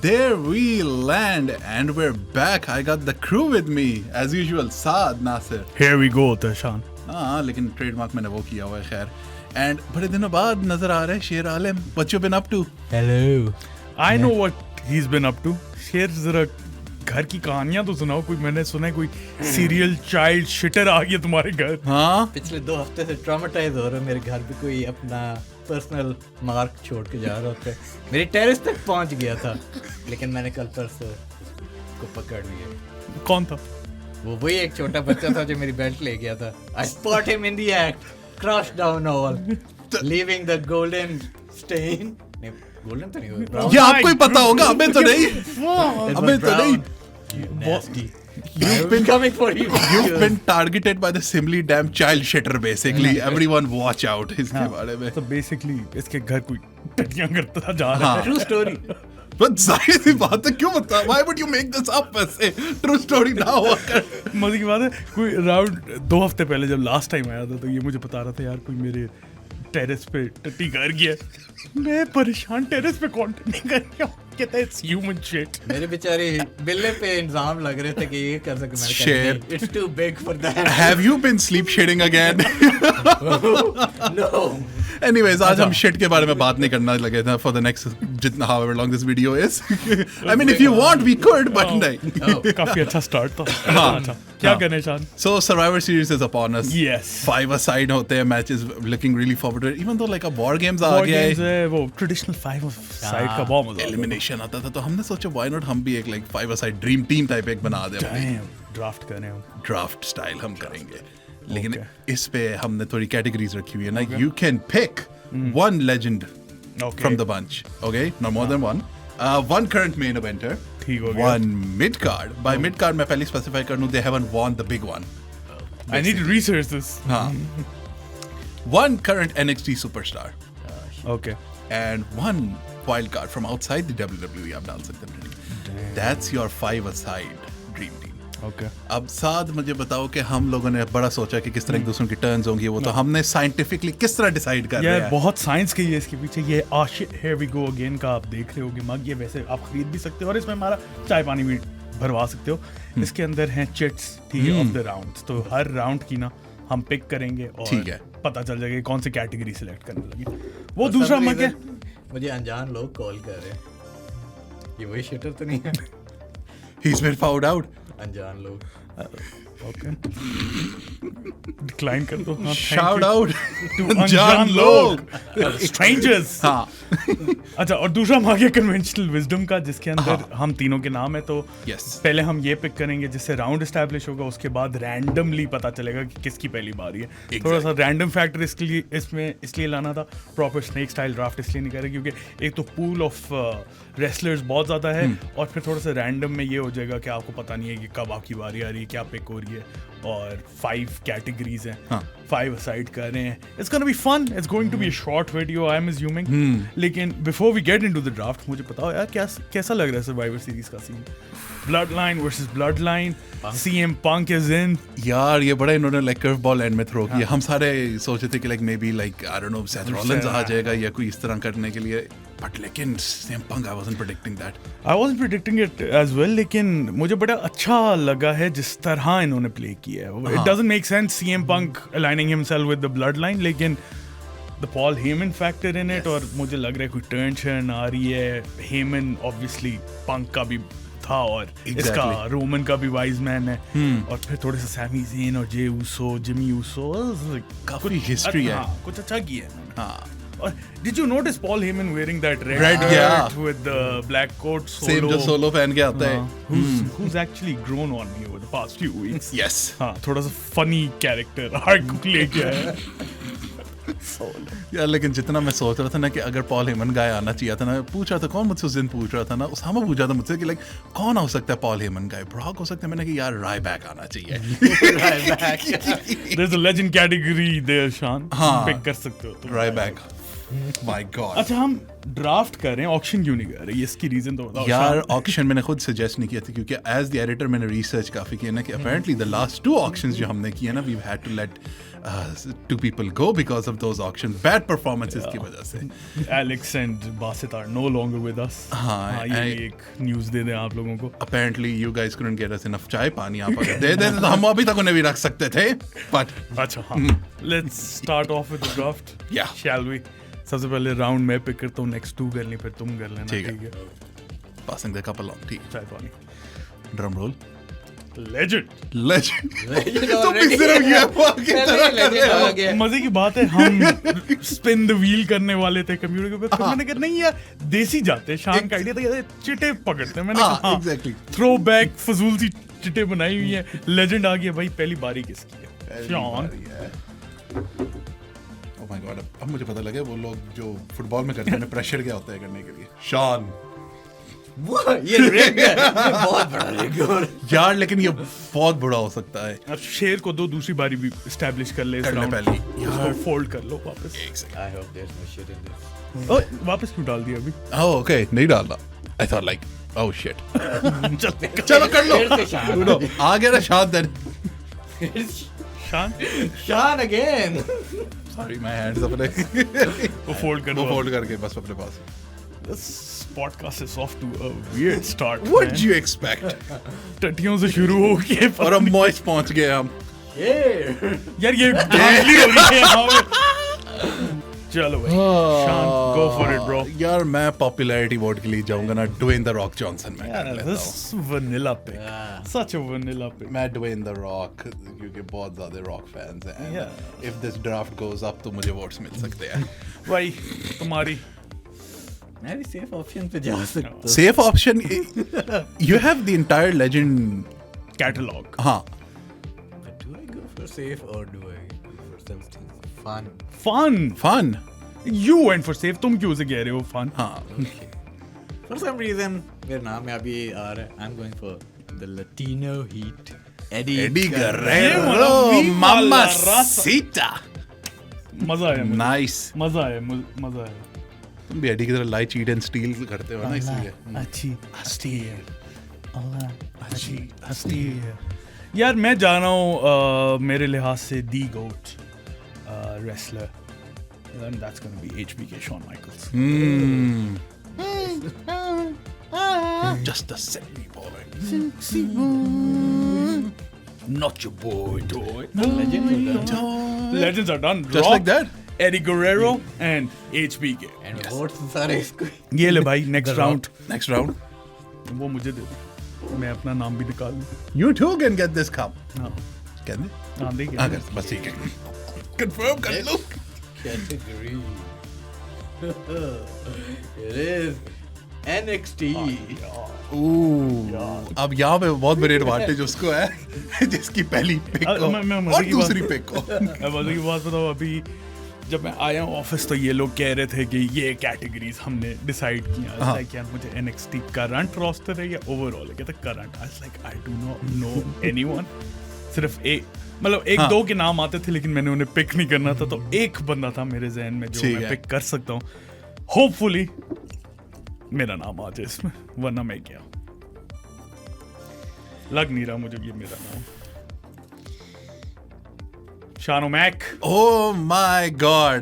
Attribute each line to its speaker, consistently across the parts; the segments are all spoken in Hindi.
Speaker 1: there we land and we're back. I got the crew with me as usual. Saad, Nasir.
Speaker 2: Here we go, Tashan.
Speaker 1: हाँ, लेकिन ट्रेडमार्क मैंने वो किया हुआ है खैर. And बड़े दिनों बाद नजर आ रहे हैं शेर आलम. What you been up to?
Speaker 3: Hello.
Speaker 2: I know what he's been up to. शेर जरा घर की कहानियां तो सुनाओ. कोई मैंने सुना है कोई सीरियल चाइल्ड शिटर आ गया तुम्हारे घर.
Speaker 1: हाँ.
Speaker 3: पिछले 2 हफ्ते से ट्रॉमेटाइज हो रहा है. मेरे घर पे कोई अपना पर्सनल मार्क छोड़ के जा रहा होता है. मेरी टेरेस तक पहुंच गया था, लेकिन मैंने कल परसों को पकड़ लिया.
Speaker 2: कौन था?
Speaker 3: वो वही एक छोटा बच्चा था जो मेरी बेल्ट ले गया था. I spot him in the act, crush down all, leaving the golden stain. नहीं, golden तो नहीं हुआ. Brown.
Speaker 1: ये आपको ही पता होगा, हमें तो नहीं.
Speaker 3: It
Speaker 1: हमें
Speaker 3: was
Speaker 1: तो नहीं.
Speaker 3: brown. You nasty.
Speaker 1: You've been
Speaker 3: coming for you.
Speaker 1: You've been targeted by the Simli damn child shitter basically. Everyone watch out इसके बारे में.
Speaker 2: तो बेसिकली इसके घर कोई टटियां करता जा रहा है.
Speaker 3: True story.
Speaker 1: But जाहिर सी बात है, क्यों बता? Why would you make this up वैसे? True story ना हुआ कर.
Speaker 2: मजे की बात है, कोई अराउंड 2 हफ्ते पहले जब लास्ट टाइम आया था तो ये मुझे बता रहा था यार कोई मेरे टेरेस पे टट्टी कर गया. मैं परेशान, टेरेस पे कौन टट्टी कर गया? कहता है इट्स ह्यूमन शिट.
Speaker 3: मेरे बेचारे बिल्ले पे इंजाम लग रहे थे कि ये कर सके. मैंने
Speaker 1: Shit.
Speaker 3: कहा it's too big for that.
Speaker 1: Have you been sleep shitting again?
Speaker 3: No.
Speaker 1: Anyways, आज हम shit के बारे में बात नहीं करना लगे थे for the next जितना however long this video is. I mean, if you want, we could, but नहीं.
Speaker 2: काफी अच्छा स्टार्ट था. अच्छा क्या करने शान?
Speaker 1: So Survivor Series is upon us.
Speaker 2: Yes.
Speaker 1: 5-a-side होते हैं matches, looking really forward to it. Even though like अब war games आ
Speaker 2: War
Speaker 1: गया
Speaker 2: games
Speaker 1: है.
Speaker 2: है, वो ट्रेडिशनल 5-a-side का बहुत मजा आता है.
Speaker 1: Elimination आता था तो हमने सोचा why not हम भी एक like 5-a-side dream team type एक बना दे.
Speaker 2: Damn, ड्राफ्ट कर रहे हैं हम.
Speaker 1: ड्राफ्ट स्टाइल हम करेंगे. लेकिन इस पे हमने थोड़ी कैटेगरीज रखी हुई है ना. You can pick one legend
Speaker 2: Okay.
Speaker 1: from the bunch. Okay, not more than one. One current main eventer.
Speaker 2: ठीक हो गया.
Speaker 1: One mid card. By mid card मैं पहले specify कर दूं, they haven't won the big one.
Speaker 2: I need to research this.
Speaker 1: हाँ. One current NXT superstar
Speaker 2: Okay.
Speaker 1: and one wild card from outside the WWE. आप डाल सकते हैं. That's your 5-a-side dream team.
Speaker 2: Okay.
Speaker 1: अब साथ मुझे बताओ कि हम लोगों ने बड़ा सोचा कि किस तरह एक दूसरों की टर्न्स होंगी. वो तो हमने साइंटिफिकली किस तरह डिसाइड कर रहे
Speaker 2: यार
Speaker 1: हैं.
Speaker 2: बहुत साइंस की है इसके पीछे. ये हियर वी गो अगेन का आप देख रहे होगे मग. ये वैसे आप खरीद भी सकते हो और इसमें हमारा चाय पानी भी भरवा सकते हो. इसके अंदर हैं चिट्स, ठीक है, ऑफ द राउंड्स. तो हर राउंड की ना हम पिक करेंगे और
Speaker 1: ठीक है.
Speaker 2: पता चल जाएगा कौन सी कैटेगरी सिलेक्ट करने लगी. वो दूसरा मग है.
Speaker 3: मुझे अनजान लोग कॉल कर रहे हैं. ये वही शिटर तो नहीं है?
Speaker 1: He's been found out.
Speaker 3: अनजान लोग.
Speaker 2: ओके. डिक्लाइन कर दो. हाँ,
Speaker 1: Shout out
Speaker 2: to
Speaker 1: अनजान लोग.
Speaker 2: स्ट्रेंजर्स.
Speaker 1: हाँ.
Speaker 2: अच्छा, और दूसरा मग है कन्वेंशनल विजडम का, जिसके अंदर हम तीनों के नाम है. तो
Speaker 1: Yes.
Speaker 2: पहले हम ये पिक करेंगे जिससे राउंड एस्टैब्लिश होगा. उसके बाद रैंडमली पता चलेगा कि किसकी पहली बारी है. थोड़ा सा रैंडम फैक्टर इसमें इसलिए लाना था. प्रॉपर स्नेक स्टाइल ड्राफ्ट इसलिए नहीं कर रहे क्योंकि एक तो पूल ऑफ रेसलर्स बहुत ज़्यादा है और फिर थोड़ा सा रैंडम में ये हो जाएगा कि आपको पता नहीं है कि कब आपकी बारी आ रही है, क्या पिक हो रही है. और 5 कैटेगरीज हैं. 5-a-side कर रहे हैं. It's gonna be fun. It's going to be a short video, I am assuming. लेकिन before we get into the draft, मुझे बताओ यार कैसा लग रहा है Survivor Series का scene? Bloodline versus Bloodline. CM Punk is in.
Speaker 1: यार ये बड़ा इन्होंने like curve ball end में throw किया. हम सारे सोचे थे कि like maybe like I don't know Seth Rollins आ जाएगा या कोई इस तरह करने के लिए. But लेकिन CM Punk, I wasn't predicting that.
Speaker 2: I wasn't predicting it as well, लेकिन मुझे बड़ा अच्छा लगा है जिस तरह इन्होंने प्ले किया है. It doesn't make sense CM Punk aligning himself with the Bloodline, लेकिन the Paul Heyman factor in it. और मुझे लग रहा है कोई टर्न आ रही है. Heyman obviously Punk का भी था और इसका रोमन का भी वाइज मैन है. और फिर थोड़े से सैमी ज़ेन और जे ऊसो, जिमी ऊसो,
Speaker 1: काफी हिस्ट्री है.
Speaker 2: कुछ अच्छा किया है.
Speaker 1: हाँ.
Speaker 2: और did you notice Paul Heyman wearing that red
Speaker 1: yeah.
Speaker 2: shirt with the black coat?
Speaker 1: Same जो सोलो पहन के आता है.
Speaker 2: Who's actually grown on me over the past few weeks.
Speaker 1: Yes.
Speaker 2: हाँ, थोड़ा सा funny character arc लेके आया है.
Speaker 1: यार लेकिन जितना मैं सोच रहा था ना कि अगर पॉल हेमन गाय आना चाहिए था ना. पूछ रहा था कौन मुझसे उस दिन पूछ रहा था ना. उसामा पूछा था मुझसे कि लाइक कौन हो सकता है पॉल हेमन गाय. ब्रॉक हो सकता है. मैंने कि यार रायबैक आना चाहिए.
Speaker 2: There's a legend category there, Shan.
Speaker 1: हाँ.
Speaker 2: Pick कर सकते हो तुम.
Speaker 1: रायबैक माय गॉड
Speaker 2: अच्छा हम ड्राफ्ट कर रहे हैं, ऑक्शन क्यों नहीं कर रहे? इसकी रीजन तो बताओ
Speaker 1: यार
Speaker 2: शान।
Speaker 1: ऑक्शन मैंने खुद सजेस्ट नहीं किया था क्योंकि एज द एडिटर मैंने रिसर्च काफी किया ना कि अपेरेंटली द लास्ट 2 ऑक्शंस जो हमने किए ना we had to let 2 people go because of those auctions, bad performances की वजह से.
Speaker 2: Alex and Basit are no longer with us.
Speaker 1: हाँ,
Speaker 2: ये भी एक न्यूज़ दे दें आप लोगों को।
Speaker 1: Apparently you guys couldn't get us enough चाय पानी आप अगर दे देते तो हम अभी तक उन्हें भी रख सकते थे, but
Speaker 2: अच्छा हाँ, let's start off with the draft.
Speaker 1: Yeah.
Speaker 2: Shall we? सबसे पहले राउंड मैं पिक करता हूँ, नेक्स्ट 2 करनी, फिर तुम कर लेना।
Speaker 1: ठीक है।
Speaker 2: ठीक है,
Speaker 1: passing the couple on, ठीक.
Speaker 2: चाय पानी।
Speaker 1: Drum roll.
Speaker 2: Legend.
Speaker 1: Legend.
Speaker 3: Legend
Speaker 1: तुम भी
Speaker 3: already.
Speaker 1: सिर्फ UFO की तरह कर रहे हो.
Speaker 3: आ गया।
Speaker 2: मजे की बात है, हम स्पिन द व्हील करने वाले थे कंप्यूटर के ऊपर, फिर मैंने कहा नहीं यार देसी जाते हैं। शान का आइडिया था यार चिटे पकड़ते हैं, मैंने
Speaker 1: हाँ,
Speaker 2: कहा
Speaker 1: exactly.
Speaker 2: थ्रो बैक फजूल सी चिटे बनाई हुई है। लेजेंड आ गया भाई, पहली बारी किसकी है? शान।
Speaker 1: Oh my God, अब मुझे पता लगा वो लोग जो फुटबॉल में करते हैं प्रेशर क्या होता है करने के लिए. शान.
Speaker 3: ये रिग है, ये बहुत बड़ा रिग है।
Speaker 1: यार लेकिन ये बहुत बुरा हो सकता है.
Speaker 2: अब शेर को दो, दूसरी बारी भी एस्टैब्लिश कर ले इस
Speaker 1: कर ले
Speaker 2: राउंड।
Speaker 1: पहली.
Speaker 2: यार फोल्ड कर लो वापस।
Speaker 1: एक second.
Speaker 3: I hope there's no shit in this.
Speaker 2: ओए, वापस क्यों डाल दिया अभी?
Speaker 1: Oh, okay, नहीं डालना. I thought like, oh shit.
Speaker 2: चल
Speaker 1: चलो कर लो.
Speaker 3: फिर से शान।
Speaker 1: लो, आ गया ना शान then.
Speaker 2: शान
Speaker 3: Sean again.
Speaker 1: Sorry, my hands अपने
Speaker 2: वो फोल्ड कर
Speaker 1: वो
Speaker 2: दो।
Speaker 1: फोल्ड करके बस अपने पास.
Speaker 2: This podcast is off to a weird start.
Speaker 1: What
Speaker 2: man.
Speaker 1: did you expect?
Speaker 2: टट्टियों से शुरू हो के
Speaker 1: और हम मॉइस्ट पहुंच गए हम.
Speaker 3: Yeah.
Speaker 2: यार ये धांधली हो रही है यहाँ पे। चलो भाई, शान go for it bro.
Speaker 1: यार मैं पॉपुलैरिटी वोट के लिए जाऊंगा ना. ड्वेन द रॉक जॉनसन में कर लेता
Speaker 2: This
Speaker 1: हूँ.
Speaker 2: vanilla pick.
Speaker 3: Yeah.
Speaker 2: Such a vanilla pick.
Speaker 1: मैं ड्वेन द रॉक क्योंकि बहुत ज्यादा रॉक फैंस हैं.
Speaker 2: Yeah.
Speaker 1: If this draft goes up तो मुझे वोट्स मिल सकते हैं.
Speaker 2: भाई तुम्हारी
Speaker 3: मैं भी सेफ ऑप्शन पे जा सकता हूँ।
Speaker 1: Safe option. You have the entire legend.
Speaker 2: Catalogue.
Speaker 1: हाँ.
Speaker 3: But do I go for safe or do I go for something fun?
Speaker 2: Fun.
Speaker 1: Fun.
Speaker 2: You went for safe. तुम क्यों से कह रहे हो fun?
Speaker 1: हाँ.
Speaker 3: For some reason मेरे नाम में अभी आ रहा है. I'm going for the Latino Heat. Eddie
Speaker 1: Eddie
Speaker 2: ये
Speaker 1: Guerrero.
Speaker 2: वाला Viva la
Speaker 1: Mamacita.
Speaker 2: मजा आया मुझे।
Speaker 1: Nice.
Speaker 2: मजा आया मजा आया।
Speaker 1: तुम भी एडी की तरह लाइट चीट एंड स्टील करते हो ना इसलिए.
Speaker 2: अच्छी हस्ती है। अच्छी हस्ती है। यार मैं जा रहा हूँ मेरे लिहाज से दी गोट wrestler, and that's going to be HBK Shawn Michaels.
Speaker 1: Just a sexy boy.
Speaker 2: Not your boy, toy.
Speaker 3: Legends are done.
Speaker 2: Legends are done.
Speaker 1: Just
Speaker 2: Rock,
Speaker 1: like that.
Speaker 2: Eddie Guerrero and HBK.
Speaker 3: And votes सारे इसको.
Speaker 2: ये ले भाई next round.
Speaker 1: Next round.
Speaker 2: वो मुझे दे दो, मैं अपना नाम भी निकाल लूँ।
Speaker 1: You too can get this cup.
Speaker 2: हाँ
Speaker 1: Can they?
Speaker 2: हाँ देखिए।
Speaker 1: अगर बस ठीक है. Confirm कर लो.
Speaker 3: Category. It is NXT.
Speaker 1: अब यहाँ पे बहुत बड़ी एडवांटेज उसको है जिसकी पहली पिक हो
Speaker 2: मैं
Speaker 1: और
Speaker 2: मजे की
Speaker 1: दूसरी
Speaker 2: बात-
Speaker 1: पिक हो.
Speaker 2: अब मजे की बात बताओ, अभी जब मैं आया हूँ ऑफिस तो ये लोग कह रहे थे कि ये कैटेगरीज हमने डिसाइड किया।
Speaker 1: हाँ।
Speaker 2: लाइक यार मुझे NXT करंट रोस्टर है या ओवरऑल है? कहते current. I was like I do not know anyone. सिर्फ एक मतलब एक
Speaker 1: हाँ।
Speaker 2: दो के नाम आते थे लेकिन मैंने उन्हें पिक नहीं करना था, तो एक बंदा था मेरे जहन में जो
Speaker 1: ठीक
Speaker 2: मैं
Speaker 1: है।
Speaker 2: पिक कर सकता हूँ। होपफुली मेरा नाम आ जाए इसमें, वरना मैं क्या लग नहीं रहा मुझे ये मेरा नाम। शानो मैक।
Speaker 1: Oh my God.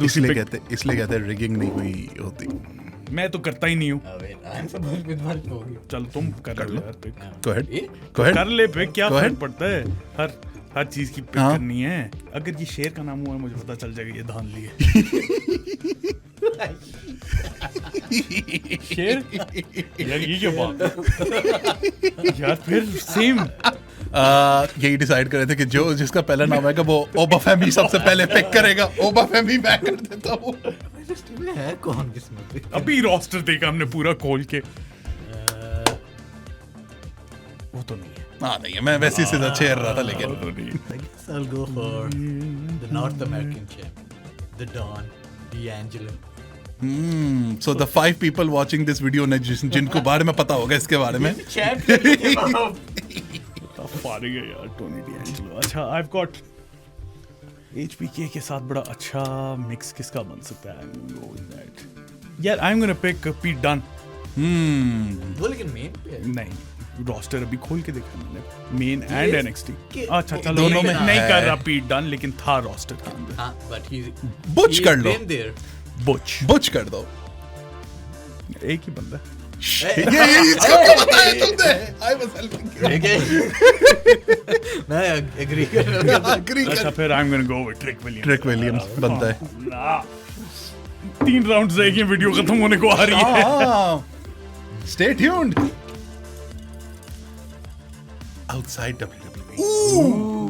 Speaker 2: दूसरी pick
Speaker 1: इसलिए कहते हैं रिगिंग नहीं हुई होती.
Speaker 2: मैं तो करता ही नहीं हूँ।
Speaker 3: Wait, I'm supposed to be the one talking.
Speaker 2: चल तुम कर लो यार पिक।
Speaker 1: Go ahead.
Speaker 3: ये?
Speaker 1: Go ahead.
Speaker 2: कर ले पिक, क्या
Speaker 1: Go
Speaker 2: फर्क
Speaker 1: ahead.
Speaker 2: पड़ता है? हर चीज की पिक
Speaker 1: हाँ।
Speaker 2: करनी है। अगर ये शेर का नाम हुआ है मुझे पता चल जाएगा ये धांधली है। शेर यार ये क्या बात है? यार फिर सेम
Speaker 1: यही डिसाइड कर रहे थे कि जो जिसका पहला नाम आएगा वो ओबाफेमी सबसे पहले पिक करेगा. ओबाफेमी मैं कर देता हूँ.
Speaker 3: इस टीम में है कौन किस्मत पे?
Speaker 2: अभी रोस्टर देखा हमने पूरा खोल के। वो तो नहीं है।
Speaker 1: हाँ नहीं है, मैं वैसे ही सीधा छेड़ रहा था लेकिन.
Speaker 2: वो तो नहीं है।
Speaker 3: I guess I'll go for the North American champ, the Don D'Angelo.
Speaker 1: So the 5 people watching this video ने जिनको बारे में पता होगा इसके बारे में.
Speaker 2: फाड़ गया यार टोनी डीएंजेलो। अच्छा I've got HBK के साथ बड़ा अच्छा मिक्स किसका बन सकता है? I'm gonna go with that. यार I'm gonna pick Pete Dunne.
Speaker 3: वो लेकिन मेन पे है।
Speaker 2: नहीं, रोस्टर अभी खोल के देखा मैंने, मेन एंड
Speaker 3: Yes.
Speaker 2: NXT.
Speaker 3: के-
Speaker 2: अच्छा चलो,
Speaker 1: दोनों में
Speaker 2: नहीं
Speaker 1: है।
Speaker 2: कर रहा पीट डन, लेकिन था रोस्टर के अंदर।
Speaker 3: हाँ, but he's
Speaker 1: Butch कर लो।
Speaker 3: been there.
Speaker 2: बुच
Speaker 1: बुच कर दो।
Speaker 2: एक ही बंदा।
Speaker 1: ये इसको क्यों बताया तुमने? I was helping you.
Speaker 3: मैं agree कर रहा हूँ।
Speaker 1: Agree कर।
Speaker 2: अच्छा फिर I'm gonna go with Trick Williams.
Speaker 1: Trick Williams बनता है।
Speaker 2: ना। 3 राउंड से एक ही वीडियो खत्म होने को आ रही है।
Speaker 1: Stay tuned. Outside WWE.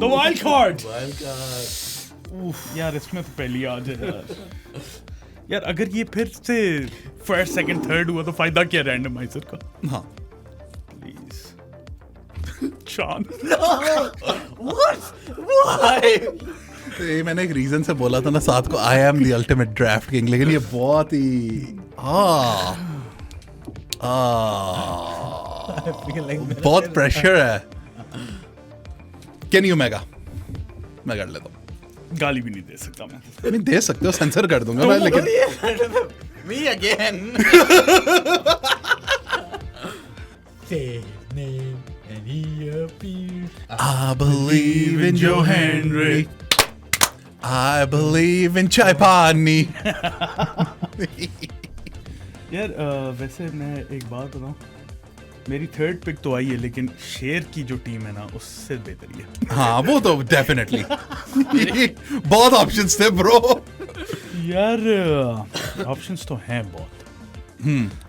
Speaker 2: The wild card.
Speaker 3: Wild card.
Speaker 2: यार इसमें तो पहली आ जाए यार। यार अगर ये फिर से फर्स्ट सेकंड थर्ड हुआ तो फायदा क्या रैंडमाइजर का?
Speaker 1: हाँ।
Speaker 2: प्लीज शान।
Speaker 3: What? Why?
Speaker 1: तो ये मैंने एक रीजन से बोला था ना साथ को, I am the ultimate draft king, लेकिन ये बहुत ही
Speaker 3: I feel like मैंने
Speaker 1: बहुत प्रेशर है। Can you mega? मैं कर लेता हूँ।
Speaker 2: गाली भी नहीं दे सकता मैं।
Speaker 1: नहीं दे सकते हो, सेंसर कर दूंगा मैं, लेकिन
Speaker 3: Me again. Say his name and he appears.
Speaker 1: I believe in Joe Henry. I believe in Chai Pani.
Speaker 2: यार वैसे मैं एक बात बताऊं, मेरी थर्ड पिक तो आई है, लेकिन शेर की जो टीम है ना उससे बेहतर ही है।
Speaker 1: हाँ वो तो डेफिनेटली। बहुत ऑप्शंस थे ब्रो।
Speaker 2: यार ऑप्शंस तो हैं बहुत।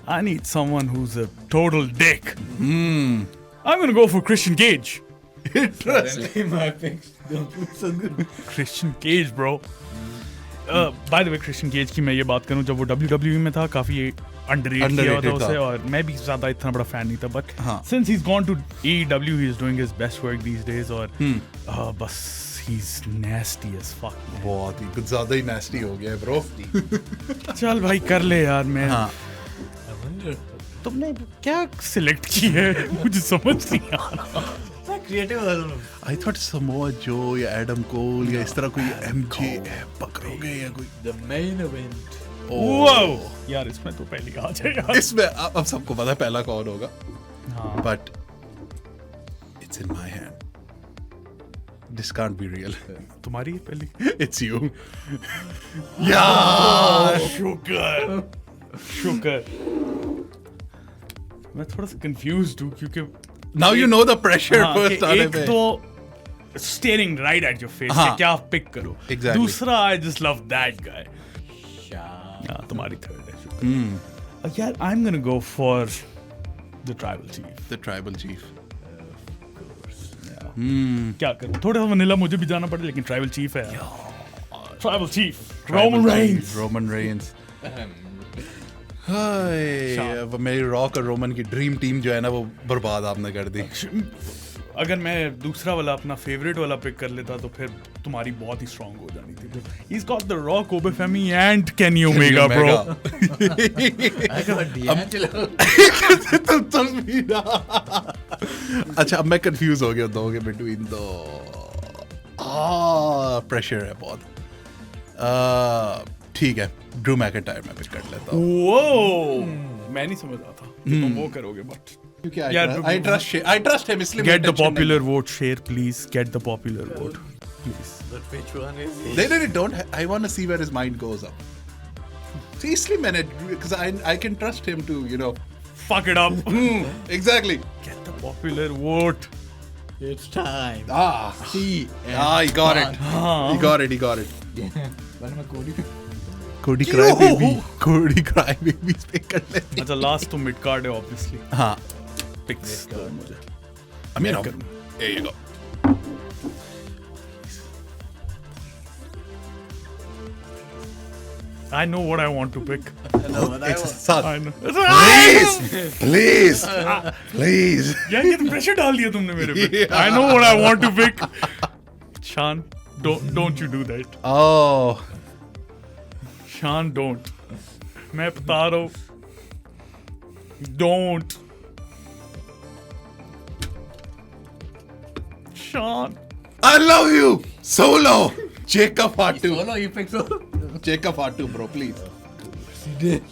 Speaker 2: I need someone who's a total dick. I'm gonna go for Christian Cage.
Speaker 3: Suddenly my picks don't look so good.
Speaker 2: Christian Cage, bro. By the way, Christian Cage की मैं ये बात करूं, जब वो WWE में था काफी underrated किया हुआ था
Speaker 1: Underrated
Speaker 2: उसे,
Speaker 1: था।
Speaker 2: और मैं भी ज्यादा इतना बड़ा फैन नहीं था, but
Speaker 1: हाँ।
Speaker 2: since he's gone to AEW, he is doing his best work these days, और बस he's nasty as fuck, man.
Speaker 1: बहुत ही कुछ ज्यादा ही नास्टी हो गया है ब्रो।
Speaker 2: चल भाई कर ले यार। मैं
Speaker 1: हाँ
Speaker 3: I wonder.
Speaker 2: तुमने क्या सिलेक्ट की है मुझे समझ नहीं आ रहा।
Speaker 3: मैं creative वाला हूँ।
Speaker 1: आई थॉट समोआ जो या एडम कोल या इस तरह कोई एमजे पकड़ोगे या कोई।
Speaker 3: The main event.
Speaker 2: Wow! यार इसमें तो पहले आ जाए यार।
Speaker 1: इसमें अब सबको पता है पहला कौन होगा,
Speaker 2: हाँ।
Speaker 1: But it's in my hand. This can't be real.
Speaker 2: तुम्हारी है पहली।
Speaker 1: It's you. यार
Speaker 2: शुक्र शुक्र। मैं थोड़ा सा कंफ्यूज्ड हूँ क्योंकि
Speaker 1: now you know the pressure
Speaker 2: हाँ, कि
Speaker 1: फर्स्ट आने
Speaker 2: एक
Speaker 1: पे।
Speaker 2: तो steering right at your face
Speaker 1: हाँ।
Speaker 2: क्या आप पिक करो।
Speaker 1: Exactly.
Speaker 2: दूसरा I just love that guy.
Speaker 3: Shan.
Speaker 2: हाँ तुम्हारी थर्ड है शुक्र। यार I am gonna go for the tribal chief.
Speaker 1: The tribal chief.
Speaker 2: क्या करूं, थोड़ा सा वनीला मुझे भी जाना पड़े, लेकिन ट्राइबल चीफ है यार। Tribal chief Roman Reigns.
Speaker 1: Roman Reigns. हाय, अब मेरी रॉक और रोमन की ड्रीम टीम जो है ना वो बर्बाद आपने कर दी।
Speaker 2: अगर मैं दूसरा वाला अपना फेवरेट वाला पिक कर लेता तो फिर तुम्हारी बहुत ही स्ट्रांग हो जानी थी। He's got the Rock, Obafemi and Kenny Omega, bro.
Speaker 3: I got D'Angelo.
Speaker 1: तुम भी ना। अच्छा अब मैं कंफ्यूज हो गया दो के बिटवीन दो। प्रेशर है बहुत। ठीक है, ड्रू मैकिंटायर मैं पिक कर लेता हूँ।
Speaker 2: Whoa! मैं नहीं समझ रहा था कि तुम वो करोगे, but
Speaker 1: क्योंकि
Speaker 2: यार,
Speaker 1: I trust him इसलिए
Speaker 2: get the
Speaker 1: मैं tension
Speaker 2: popular vote, share please. Get the popular vote, please.
Speaker 3: But which one is he?
Speaker 1: नहीं don't. I want to see where his mind goes up. See, इसलिए मैंने because I can trust him to
Speaker 2: Fuck it up.
Speaker 1: exactly.
Speaker 2: Get the popular vote.
Speaker 3: It's time.
Speaker 1: See.
Speaker 3: and
Speaker 1: He got it.
Speaker 3: fun.
Speaker 1: He got it.
Speaker 3: When मैं Cody
Speaker 1: Cody Crybaby पिक कर लेते हैं।
Speaker 2: अच्छा लास्ट तो मिड कार्ड है obviously.
Speaker 1: हाँ,
Speaker 2: Picks दो मुझे.
Speaker 1: I mean,
Speaker 2: मैं करूँ।
Speaker 1: there you go.
Speaker 2: I know what I want to pick.
Speaker 1: साथ।
Speaker 2: I know.
Speaker 1: Please.
Speaker 2: यार ये तो प्रेशर डाल दिया तुमने मेरे पे. I know what I want to pick. Shan, don't you do that.
Speaker 1: Oh.
Speaker 2: Shan, don't. मैं बता रहा हूँ. Don't. Shan.
Speaker 1: I love you. Solo. Jacob Fatu.
Speaker 3: Solo, you picked Solo.
Speaker 1: Jacob Fatu, bro, please.
Speaker 3: He did.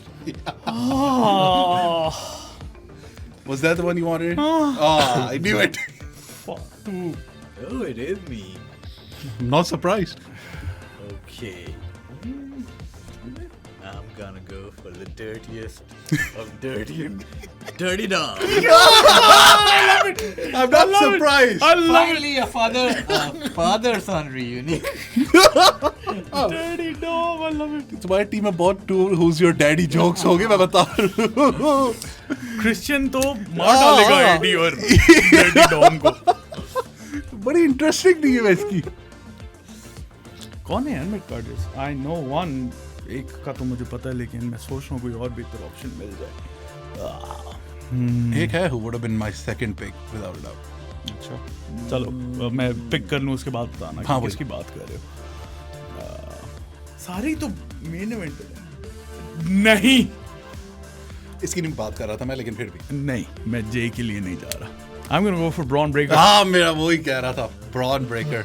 Speaker 1: Was that the one you wanted? I knew it.
Speaker 2: Fatu.
Speaker 3: Oh, it is me.
Speaker 1: Not surprised.
Speaker 3: Okay. I'm gonna go for the dirtiest of dirty. Dirty dog.
Speaker 1: I'm not surprised.
Speaker 2: I love it.
Speaker 3: Finally, a father-son reunion.
Speaker 2: Dirty dog, I love it.
Speaker 1: तुम्हारी टीम में बहुत to who's your daddy jokes हो गए मैं बता रहा हूँ.
Speaker 2: क्रिश्चियन तो मार डालेगा एडी और डर्टी डॉम को.
Speaker 1: बड़ी इंटरेस्टिंग टीम है इसकी.
Speaker 2: कौन है हेलमेट कार्डिस? I know one. एक का तो मुझे पता है लेकिन मैं सोच रहा हूँ कोई और बेहतर ऑप्शन मिल जाए.
Speaker 1: एक है who would have been my second pick without a doubt.
Speaker 2: अच्छा चलो मैं पिक कर लूँ उसके बाद बताना
Speaker 1: हाँ,
Speaker 2: कि किसकी बात कर रहे हो. सारी तो मेन इवेंट नहीं.
Speaker 1: इसकी नहीं बात कर रहा था मैं लेकिन फिर भी.
Speaker 2: नहीं मैं जे के लिए नहीं जा रहा. I'm gonna go for Braun Breaker.
Speaker 1: हाँ मेरा वो ही कह रहा था. Braun Breaker.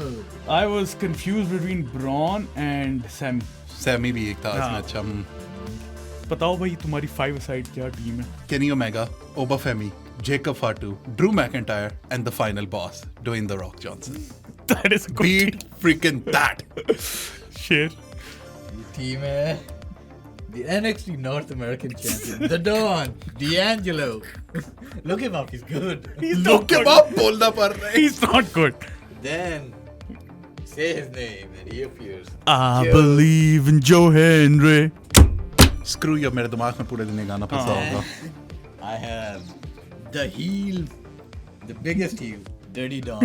Speaker 2: I was confused between Braun and Sam.
Speaker 1: Sammy भी एक था
Speaker 2: हाँ.
Speaker 1: इसमें. अच्छा.
Speaker 2: बताओ भाई तुम्हारी 5 साइड क्या टीम है?
Speaker 1: Kenny Omega, Obafemi, Jacob Fatu, Drew McIntyre, and the final boss, Dwayne The Rock Johnson.
Speaker 2: That is a good
Speaker 1: Beat freaking that.
Speaker 2: share.
Speaker 3: Team है the NXT North American champion, the Don, D'Angelo. Look him up, he's good.
Speaker 1: Look him up, बोलना पड़ रहा है.
Speaker 2: He's not good.
Speaker 3: Then say his name and he appears.
Speaker 2: I believe in Joe Hendry.
Speaker 1: Screw you, मेरे दिमाग में पूरे दिन ये गाना फंसा होगा.
Speaker 3: I have the heel, the biggest heel, Dirty Don.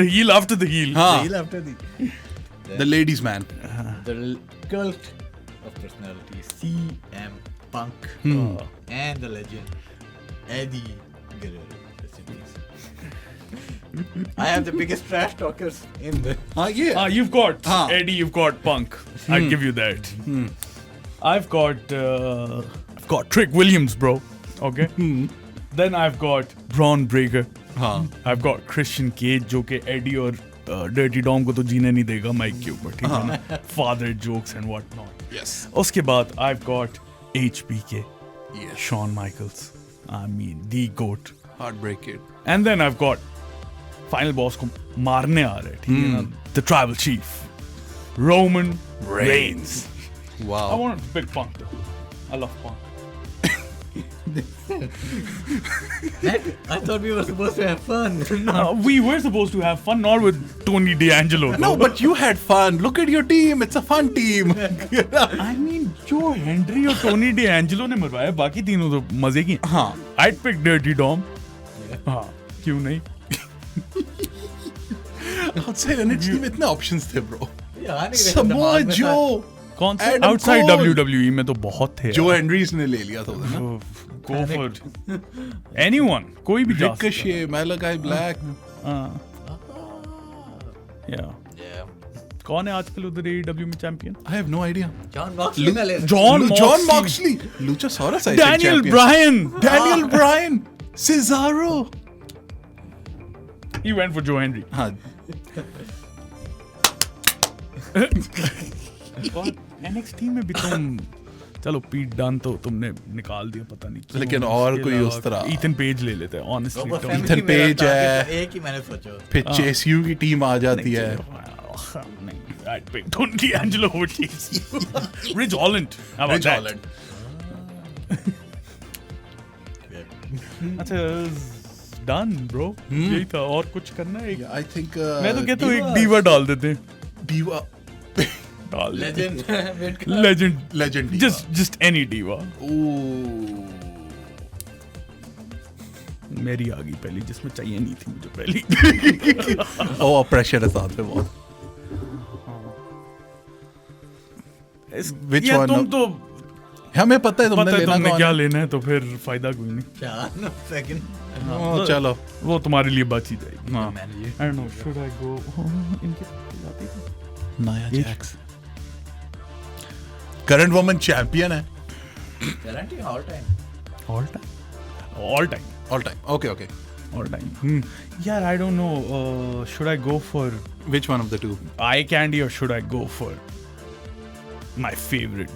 Speaker 2: The heel after the heel.
Speaker 3: The
Speaker 1: हाँ.
Speaker 3: heel after
Speaker 1: The ladies man.
Speaker 3: the cult of personality, CM Punk, and the legend, Eddie Guerrero. Rest in peace. I have the biggest trash talkers in the.
Speaker 1: हाँ ये.
Speaker 2: You've got
Speaker 1: हाँ.
Speaker 2: Eddie, you've got Punk. I'll give you that. I've got Trick Williams, bro. Okay. Then I've got Braun Breaker.
Speaker 1: हाँ.
Speaker 2: I've got Christian Cage जो कि एडी और डर्टी डॉम को तो जीने नहीं देगा माइक के ऊपर, ठीक है ना? Father jokes and what not.
Speaker 1: Yes.
Speaker 2: उसके बाद I've got HBK,
Speaker 1: Yes.
Speaker 2: Shawn Michaels. I mean the GOAT.
Speaker 1: Heartbreak Kid.
Speaker 2: And then I've got final boss को मारने आ रहे, ठीक है ना? The Tribal Chief, Roman Reigns. I
Speaker 1: Wow.
Speaker 2: wanted to pick Punk though. I love Punk.
Speaker 3: I thought we were supposed to have fun.
Speaker 2: We were supposed to have fun, not with Tony D'Angelo.
Speaker 1: No, but you had fun. Look at your team. It's a fun team.
Speaker 2: I mean, Joe Hendry और Tony D'Angelo ने मरवाया, बाकी तीनों तो मजे की.
Speaker 1: हाँ.
Speaker 2: I'd pick Dirty Dom. हाँ, क्यों नहीं?
Speaker 1: Outside NXT में इतने options थे, bro.
Speaker 3: Yeah,
Speaker 1: Samoa Joe.
Speaker 2: कौन से?
Speaker 1: Adam
Speaker 2: Outside
Speaker 1: Cole.
Speaker 2: WWE में तो बहुत थे.
Speaker 1: Joe Hendrys ने ले लिया था उधर ना.
Speaker 2: Go for anyone. कोई भी जा सकता है.
Speaker 1: Ricochet, Malachi Black.
Speaker 2: Yeah.
Speaker 3: Yeah.
Speaker 2: कौन है आजकल उधर AEW में champion?
Speaker 1: I have no idea.
Speaker 3: John Moxley का ले.
Speaker 2: John
Speaker 1: Moxley. Luchasaurus, I think.
Speaker 2: Daniel
Speaker 1: champion.
Speaker 2: Bryan.
Speaker 1: Daniel Bryan. Cesaro.
Speaker 2: He went for Joe Hendry.
Speaker 1: हाँ.
Speaker 2: और NXT में भी तुम चलो पीट डन तो तुमने निकाल दिया, पता नहीं क्यों.
Speaker 1: लेकिन और
Speaker 2: उसके
Speaker 1: कोई
Speaker 2: अलावा
Speaker 1: उस तरह.
Speaker 2: Ethan Page ले लेते हैं honestly.
Speaker 3: Robert
Speaker 2: तो-
Speaker 3: Family
Speaker 1: Ethan
Speaker 3: मेरा
Speaker 1: Page
Speaker 3: target
Speaker 1: है.
Speaker 3: तो एक ही मैंने सोचा.
Speaker 1: फिर Chase U की टीम आ जाती है.
Speaker 2: नहीं, I'd pick Tony D'Angelo over Chase U. Ridge Holland. How about
Speaker 1: Ridge
Speaker 2: that?
Speaker 1: Holland.
Speaker 2: अच्छा डन ब्रो. यही था, और कुछ करना है?
Speaker 1: Yeah, I think.
Speaker 2: मैं तो कहता हूँ एक
Speaker 3: Divas.
Speaker 2: डीवा डाल देते हैं.
Speaker 1: Diva.
Speaker 2: डाल देते
Speaker 3: Legend.
Speaker 2: हैं. Legend.
Speaker 1: Diva.
Speaker 2: Just any diva.
Speaker 1: Ooh.
Speaker 2: मेरी आ गई पहली, जिसमें चाहिए नहीं थी मुझे पहली.
Speaker 1: Oh, pressure है साथ में बहुत. Which
Speaker 2: यार,
Speaker 1: one?
Speaker 2: तुम तो
Speaker 1: हमें पता है तुमने
Speaker 2: पता है
Speaker 1: लेना
Speaker 2: तुमने
Speaker 1: कौन
Speaker 2: क्या
Speaker 1: है.
Speaker 2: लेना है, तो फिर फायदा कोई नहीं.
Speaker 3: Second.
Speaker 1: Oh, चलो.
Speaker 2: वो तुम्हारे लिए बच ही जाएगी.
Speaker 1: हाँ.
Speaker 3: Manager.
Speaker 2: I don't know, should I go? इनके जाती थी.
Speaker 1: Nia Jax. Current woman champion है.
Speaker 3: Guarantee all time.
Speaker 2: All time.
Speaker 1: All time. Okay.
Speaker 2: All time. Yeah, I don't know. Should I go for
Speaker 1: Which one of the two?
Speaker 2: Eye candy or should I go for my favorite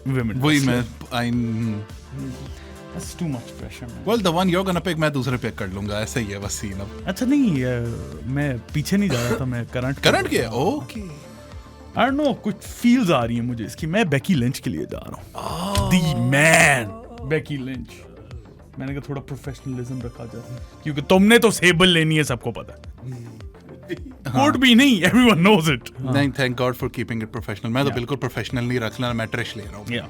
Speaker 2: women?
Speaker 1: वही
Speaker 2: wrestler?
Speaker 1: मैं
Speaker 2: That's too much pressure, man.
Speaker 1: well the one you're gonna pick मैं दूसरे pick कर लूंगा, ऐसा ही है बस सीन अब.
Speaker 2: अच्छा नहीं मैं पीछे नहीं जा रहा था, मैं करंट
Speaker 1: करंट के ओके.
Speaker 2: I don't know, कुछ फील्स आ रही है मुझे इसकी. मैं बेकी लिंच के लिए जा रहा हूँ. The man Becky Lynch. मैंने कहा थोड़ा प्रोफेशनलिज्म रखा जाए क्योंकि तुमने तो सेबल लेनी है, सबको पता है. कोड भी नहीं, everyone knows it.
Speaker 1: नहीं, thank God for keeping it professional. मैं तो बिल्कुल प्रोफेशनल नहीं रखना, मैं ट्रिश ले रहा हूँ.
Speaker 2: Yeah.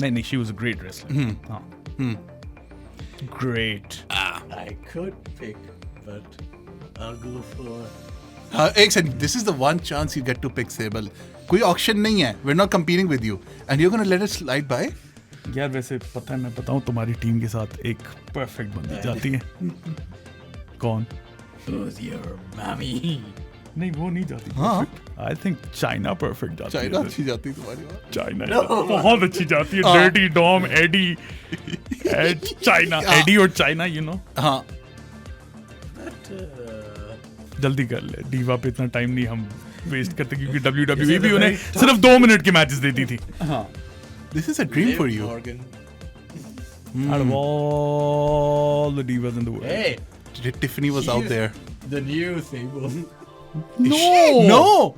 Speaker 2: नहीं, she was a great wrestler. हाँ. Great.
Speaker 3: I could pick, but I'll go for.
Speaker 1: हाँ, एक second. This is the one chance you get to pick Sable. कोई ऑप्शन नहीं है. We're not competing with you, and you're gonna let it slide by?
Speaker 2: यार वैसे पता है, मैं बताऊं तुम्हारी टीम के साथ एक परफेक्ट बंदी जाती है. कौन?
Speaker 3: Who's your mommy?
Speaker 2: नहीं वो नहीं जाती.
Speaker 1: हाँ.
Speaker 2: आई थिंक चाइना परफेक्ट जाती
Speaker 1: चाइना
Speaker 2: है.
Speaker 1: अच्छी जाती है तुम्हारी बात.
Speaker 2: चाइना बहुत अच्छी जाती है. Dirty Dom AD China AD और चाइना यू नो.
Speaker 1: हाँ.
Speaker 3: But,
Speaker 2: जल्दी कर ले, डीवा पे इतना टाइम नहीं हम वेस्ट करते क्योंकि WWE भी उन्हें सिर्फ 2 मिनट के मैचेस देती थी.
Speaker 1: हाँ. This is a dream for you.
Speaker 3: Morgan.
Speaker 2: Out of all the divas in the world.
Speaker 3: Hey,
Speaker 1: Tiffany was out
Speaker 3: she's
Speaker 1: there.
Speaker 3: The new Sable.
Speaker 1: Is she? No.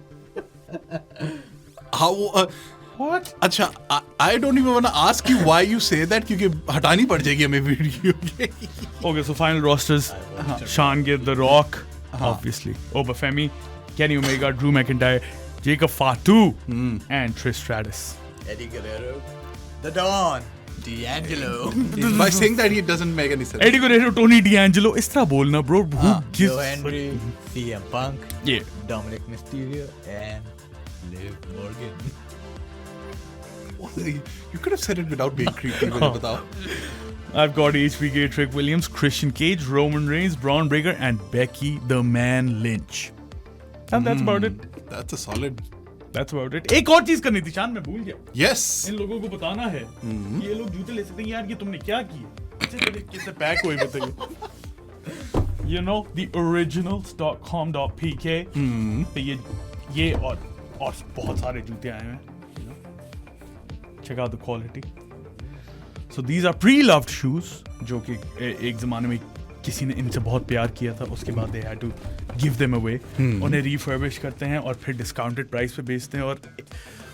Speaker 1: How?
Speaker 2: What?
Speaker 1: अच्छा, I don't even want to ask you why you say that क्योंकि हटानी पड़ जाएगी हमें वीडियो के.
Speaker 2: Okay, so final rosters. Sean Gibb, The Rock, obviously. Obafemi, Kenny Omega, Drew McIntyre, Jacob Fatu, and Trish Stratus.
Speaker 3: Eddie Guerrero. The Don. D'Angelo.
Speaker 1: By saying that it doesn't make any sense.
Speaker 2: Eddie Guerrero, Tony D'Angelo. इस तरह बोलना, bro. Who gives?
Speaker 3: Joe Henry. CM Punk.
Speaker 2: Yeah.
Speaker 3: Dominic Mysterio. And Liv Morgan.
Speaker 1: You could have said it without being creepy. मुझे बताओ.
Speaker 2: I've got HBK, Trick Williams, Christian Cage, Roman Reigns, Braun Breaker, and Becky the Man Lynch. And that's about it.
Speaker 1: That's a solid.
Speaker 2: That's about it. एक और चीज करनी थी शान, मैं भूल गया.
Speaker 1: Yes.
Speaker 2: इन लोगों को बताना है कि ये लोग जूते ले सकते हैं. यार ये तुमने क्या किया? अच्छे तरीके से पैक हुए बताइए. You know the originals.com.pk पे ये और बहुत सारे जूते आए हैं. Check out the quality. So these are pre-loved shoes जो कि एक जमाने में किसी ने इनसे बहुत प्यार किया था, उसके बाद they had to give them away. उन्हें refurbish करते हैं और फिर discounted price पे बेचते हैं और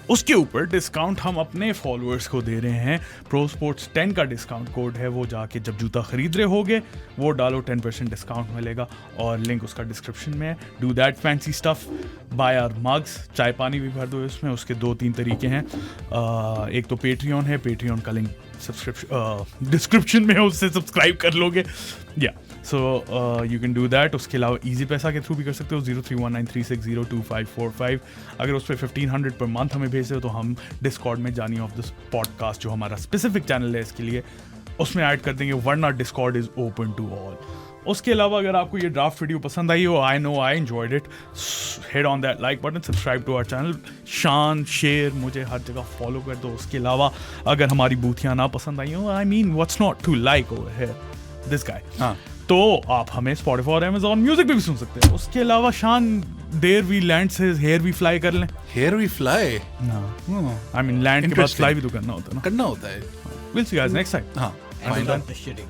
Speaker 2: उसके ऊपर डिस्काउंट हम अपने फॉलोअर्स को दे रहे हैं. प्रो स्पोर्ट्स 10 का डिस्काउंट कोड है, वो जाके जब जूता खरीद रहे होगे वो डालो, 10% डिस्काउंट मिलेगा और लिंक उसका डिस्क्रिप्शन में है. Do that fancy stuff, buy our mugs. चाय पानी भी भर दो इसमें. उसके 2-3 तरीके हैं. एक तो पेट्रियन है, पेट्रियन का लिंक डिस्क्रिप्शन में है, उससे सब्सक्राइब कर लोगे. या so you can do that. उसके अलावा ईजी पैसा के थ्रू भी कर सकते हो, 031936025545. अगर उस पर 1500 पर मंथ हमें भेज रहे हो तो हम डिस्कॉर्ड में जानी ऑफ दिस पॉडकास्ट जो हमारा स्पेसिफिक चैनल है इसके लिए उसमें ऐड कर देंगे, वरना Discord is open to all. उसके अलावा अगर आपको ये ड्राफ्ट वीडियो पसंद आई हो, I know I enjoyed it, head on that like button, subscribe to our channel. शान शेयर मुझे हर जगह फॉलो कर दो. उसके अलावा अगर हमारी बूथियाँ ना पसंद आई हो, I mean what's not to like over here this guy, तो आप हमें Spotify और Amazon म्यूजिक पे भी सुन सकते हैं. उसके अलावा शान देयर वी लैंड से हेयर भी फ्लाई कर लें.
Speaker 1: Here we fly.
Speaker 2: I mean land के बाद फ्लाई भी तो करना होता है ना.
Speaker 1: करना होता है.
Speaker 2: We'll see you guys next time.
Speaker 1: हाँ.
Speaker 3: And stop the shitting.